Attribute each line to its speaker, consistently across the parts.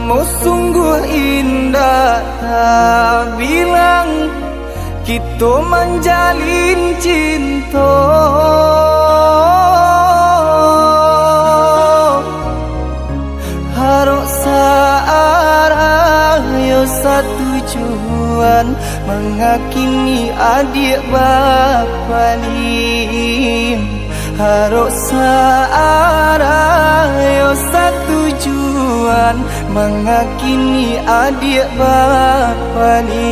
Speaker 1: Kamu sungguh indah, tak bilang kita menjalin cinta. Harok searah yo satu tujuan, mengakini adik bapa ni. Harok searah yo satu tujuan, mengakini adik bapa ni.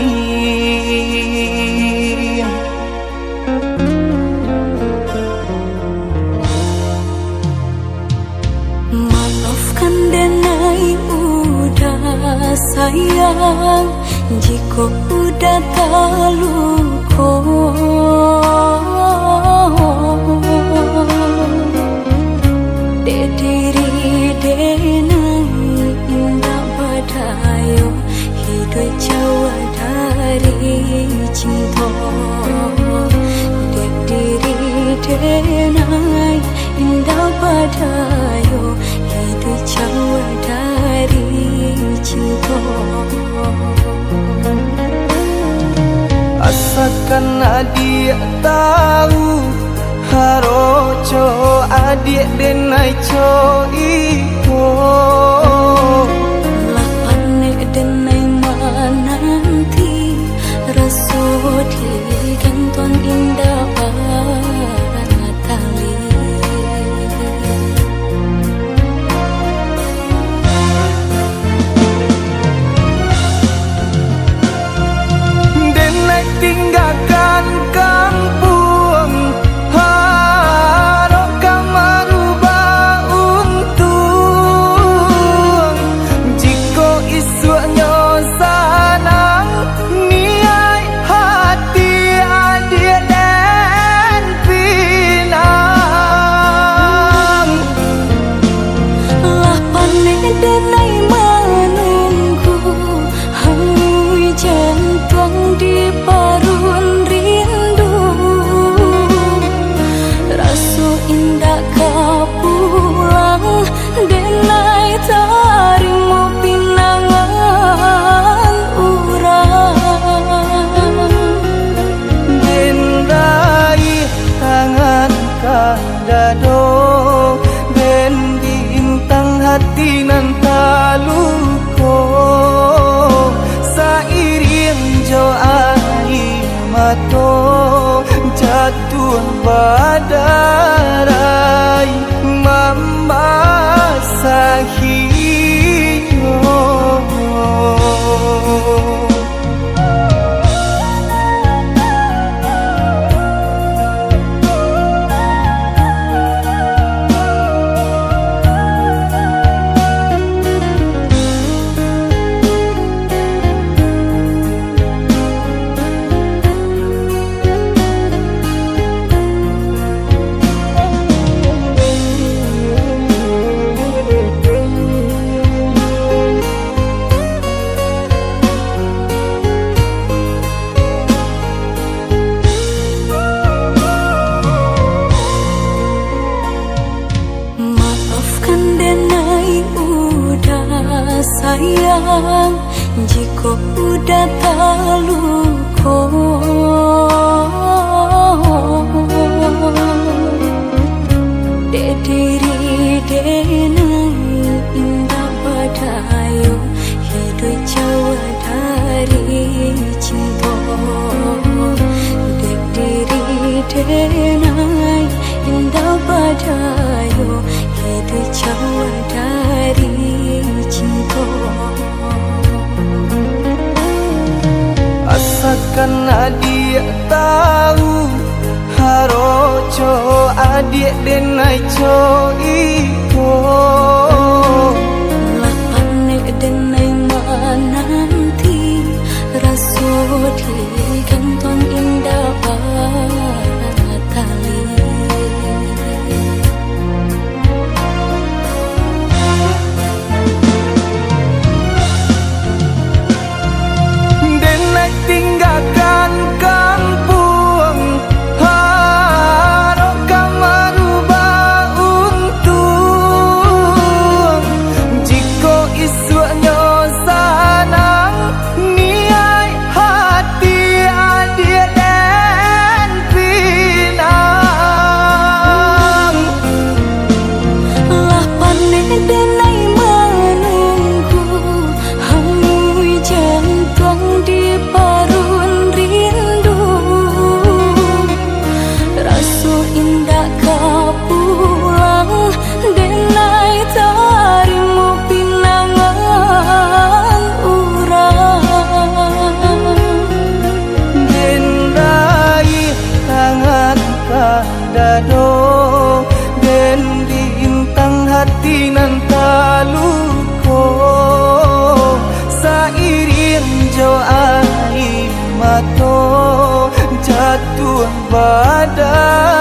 Speaker 2: Maafkan denai udah sayang, jika udah terluka. Dek diri denai indah badayo, hidup jauh dari cinta. Dek diri denai indah badayo, hidup jauh dari cinta.
Speaker 1: Asalkan adik tahu, haroco adik denai co iko.
Speaker 2: Lapane denai mananti, raso di ganton indah batali.
Speaker 1: Denai tinggalkan kampung, harok merubah untung. Jika isunya sanang, niai hati adik dan pinang.
Speaker 2: Lapane denai menunggu, hangui jantung di parun rindu. Rasu indah kau pulang, denai tarimu pinangan urang.
Speaker 1: Denai tangan kadado, den bintang hati nan taluko. Sairing jo air mato, jatuh badarai membasahi yo.
Speaker 2: Maafkan denai udah sayang, jika udah terluka. Dek diri denai indah badayo, hidup jauh dari cinta. Dek diri denai indah badayo, hidup jauh dari cinta.
Speaker 1: Asalkan adik tahu, haroco adik denai co iko.
Speaker 2: Lapane denai mananti, raso di ganton indah batali.
Speaker 1: Denai tinggalkan kampung, harok merubah untung. hati nan taluko sairing jo air mato jatuh badai